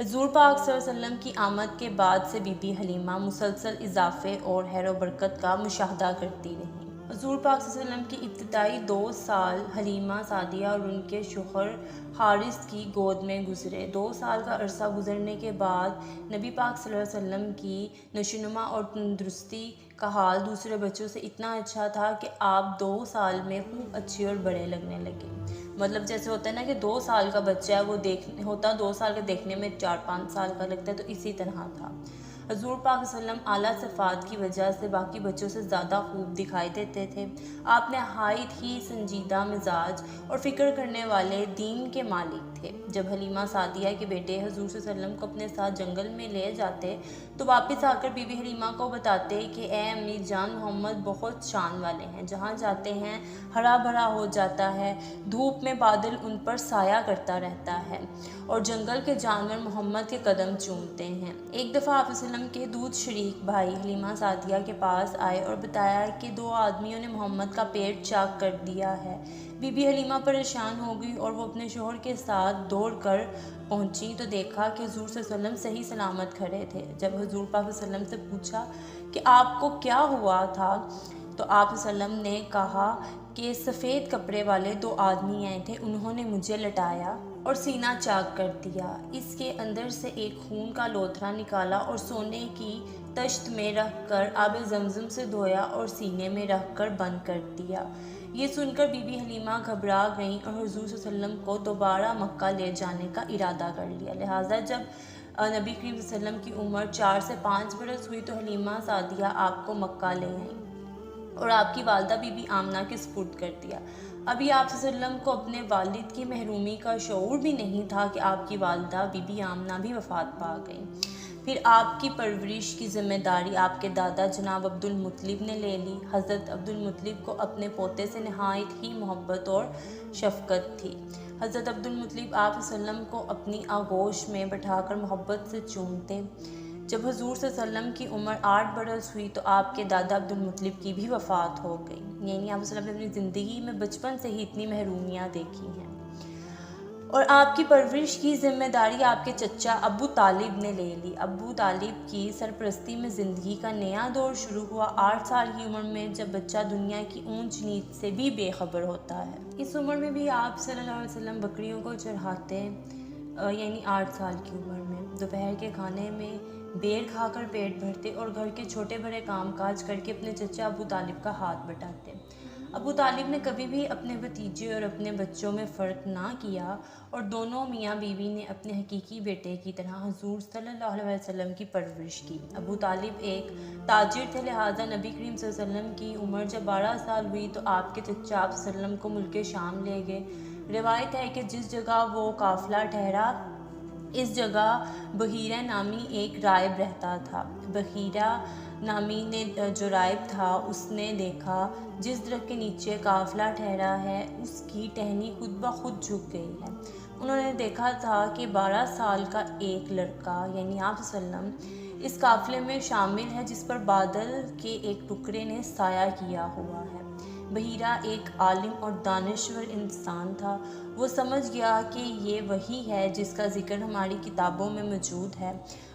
حضور پاک صلی اللہ علیہ وسلم کی آمد کے بعد سے بی بی حلیمہ مسلسل اضافے اور خیر و برکت کا مشاہدہ کرتی رہیں۔ حضور پاک صلی اللہ علیہ وسلم کی ابتدائی 2 سال حلیمہ سعدیہ اور ان کے شوہر حارث کی گود میں گزرے۔ 2 سال کا عرصہ گزرنے کے بعد نبی پاک صلی اللہ علیہ وسلم کی نشوونما اور تندرستی کا حال دوسرے بچوں سے اتنا اچھا تھا کہ آپ 2 سال میں خوب اچھے اور بڑے لگنے لگے۔ مطلب جیسے ہوتا ہے نا کہ 2 سال کا بچہ ہے وہ ہوتا 2 سال کا دیکھنے میں 4-5 سال کا لگتا ہے، تو اسی طرح تھا۔ حضور پاک صلی اللہ علیہ وسلم اعلیٰ صفات کی وجہ سے باقی بچوں سے زیادہ خوب دکھائی دیتے تھے۔ آپ نہایت ہی سنجیدہ مزاج اور فکر کرنے والے دین کے مالک تھے۔ جب حلیمہ سعدیہ کے بیٹے حضور صلی اللہ علیہ وسلم کو اپنے ساتھ جنگل میں لے جاتے تو واپس آ کر بی بی حلیمہ کو بتاتے کہ اے امی جان، محمد بہت شان والے ہیں، جہاں جاتے ہیں ہرا بھرا ہو جاتا ہے، دھوپ میں بادل ان پر سایہ کرتا رہتا ہے اور جنگل کے جانور محمد کے قدم چومتے ہیں۔ ایک دفعہ آپ صلی اللہ علیہ وسلم کے دودھ شریک بھائی حلیمہ سعدیہ کے پاس آئے اور بتایا کہ 2 آدمیوں نے محمد کا پیٹ چاک کر دیا ہے۔ بی بی حلیمہ پریشان ہو گئی اور وہ اپنے شوہر کے ساتھ دوڑ کر پہنچی تو دیکھا کہ حضور صلی اللہ علیہ وسلم صحیح سلامت کھڑے تھے۔ جب حضور پاک صلی اللہ علیہ وسلم سے پوچھا کہ آپ کو کیا ہوا تھا تو آپ صلی اللہ علیہ وسلم نے کہا کہ سفید کپڑے والے 2 آدمی آئے تھے، انہوں نے مجھے لٹایا اور سینہ چاک کر دیا، اس کے اندر سے ایک خون کا لوتھڑا نکالا اور سونے کی تشت میں رکھ کر آب زمزم سے دھویا اور سینے میں رکھ کر بند کر دیا۔ یہ سن کر بی بی حلیمہ گھبرا گئیں اور حضور صلی اللہ علیہ وسلم کو دوبارہ مکہ لے جانے کا ارادہ کر لیا۔ لہٰذا جب نبی کریم صلی اللہ علیہ وسلم کی عمر 4 سے 5 برس ہوئی تو حلیمہ سعدیہ آپ کو مکہ لے آئیں اور آپ کی والدہ بی بی آمنہ کے سپرد کر دیا۔ ابھی آپ صلی اللہ علیہ وسلم کو اپنے والد کی محرومی کا شعور بھی نہیں تھا کہ آپ کی والدہ بی بی آمنہ بھی وفات پا گئیں۔ پھر آپ کی پرورش کی ذمہ داری آپ کے دادا جناب عبد المطلب نے لے لی۔ حضرت عبد المطلب کو اپنے پوتے سے نہایت ہی محبت اور شفقت تھی۔ حضرت عبد المطلب آپ صلی اللہ علیہ وسلم کو اپنی آغوش میں بٹھا کر محبت سے چومتے۔ جب حضور صلی اللہ علیہ وسلم کی عمر 8 برس ہوئی تو آپ کے دادا عبد المطلب کی بھی وفات ہو گئی۔ یعنی آپ صلی اللہ علیہ وسلم نے اپنی زندگی میں بچپن سے ہی اتنی محرومیاں دیکھی ہیں۔ اور آپ کی پرورش کی ذمہ داری آپ کے چچا ابو طالب نے لے لی۔ ابو طالب کی سرپرستی میں زندگی کا نیا دور شروع ہوا۔ 8 سال کی عمر میں جب بچہ دنیا کی اونچ نیچ سے بھی بے خبر ہوتا ہے، اس عمر میں بھی آپ صلی اللہ علیہ وسلم بکریوں کو چڑھاتے، یعنی 8 سال کی عمر میں دوپہر کے کھانے میں بیر کھا کر پیٹ بھرتے اور گھر کے چھوٹے بڑے کام کاج کر کے اپنے چچا ابو طالب کا ہاتھ بٹاتے۔ ابو طالب نے کبھی بھی اپنے بھتیجے اور اپنے بچوں میں فرق نہ کیا اور دونوں میاں بیوی نے اپنے حقیقی بیٹے کی طرح حضور صلی اللہ علیہ وسلم کی پرورش کی۔ ابو طالب ایک تاجر تھے، لہٰذا نبی کریم صلی اللہ علیہ وسلم کی عمر جب 12 سال ہوئی تو آپ کے چچا آپ صلی اللہ علیہ وسلم کو ملک شام لے گئے۔ روایت ہے کہ جس جگہ وہ قافلہ ٹھہرا اس جگہ بحیرہ نامی ایک راہب رہتا تھا۔ بحیرہ نامی نے جو راہب تھا اس نے دیکھا جس درخت کے نیچے قافلہ ٹھہرا ہے اس کی ٹہنی خود بخود جھک گئی ہے۔ انہوں نے دیکھا تھا کہ 12 سال کا ایک لڑکا یعنی آپ صلی اللہ علیہ وسلم اس قافلے میں شامل ہے جس پر بادل کے ایک ٹکڑے نے سایہ کیا ہوا ہے۔ بحیرہ ایک عالم اور دانشور انسان تھا۔ وہ سمجھ گیا کہ یہ وہی ہے جس کا ذکر ہماری کتابوں میں موجود ہے۔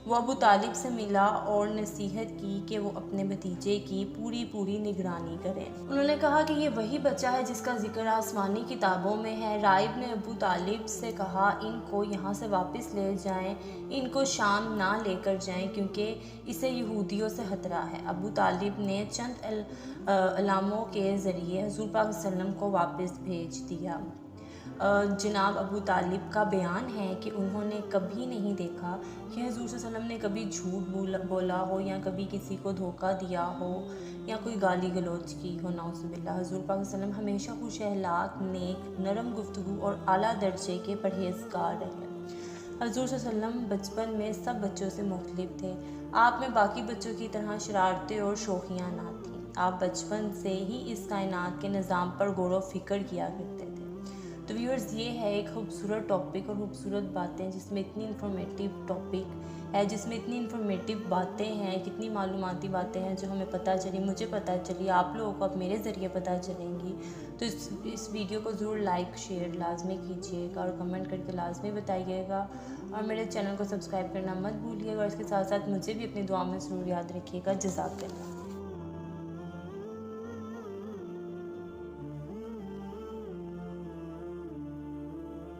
وہ ابو طالب سے ملا اور نصیحت کی کہ وہ اپنے بھتیجے کی پوری نگرانی کرے۔ انہوں نے کہا کہ یہ وہی بچہ ہے جس کا ذکر آسمانی کتابوں میں ہے۔ راہب نے ابو طالب سے کہا ان کو یہاں سے واپس لے جائیں، ان کو شام نہ لے کر جائیں کیونکہ اسے یہودیوں سے خطرہ ہے۔ ابو طالب نے چند علاموں کے ذریعے حضور پاک صلی اللہ علیہ وسلم کو واپس بھیج دیا۔ جناب ابو طالب کا بیان ہے کہ انہوں نے کبھی نہیں دیکھا کہ حضور صلی اللہ علیہ وسلم نے کبھی جھوٹ بولا ہو یا کبھی کسی کو دھوکہ دیا ہو یا کوئی گالی گلوچ کی ہو، نعوذ باللہ۔ حضور پاک صلی اللہ علیہ وسلم ہمیشہ خوش اخلاق، نیک، نرم گفتگو اور اعلیٰ درجے کے پرہیزگار رہے۔ حضور صلی اللہ علیہ وسلم بچپن میں سب بچوں سے مختلف تھے۔ آپ میں باقی بچوں کی طرح شرارتیں اور شوخیاں نہ تھیں۔ آپ بچپن سے ہی اس کائنات کے نظام پر غور و فکر کیا کرتے تھے۔ تو ویورز، یہ ہے ایک خوبصورت ٹاپک اور خوبصورت باتیں جس میں اتنی انفارمیٹیو ٹاپک ہے جس میں اتنی انفارمیٹیو باتیں ہیں، کتنی معلوماتی باتیں ہیں جو ہمیں پتہ چلی، مجھے پتہ چلی، آپ لوگوں کو اب میرے ذریعے پتہ چلیں گی۔ تو اس ویڈیو کو ضرور لائک شیئر لازمی کیجیے گا اور کمنٹ کر کے لازمی بتائیے گا، اور میرے چینل کو سبسکرائب کرنا مت بھولیے گا، اور اس کے ساتھ ساتھ مجھے بھی اپنی دعا میں ضرور یاد رکھیے گا۔ جزاک اللہ۔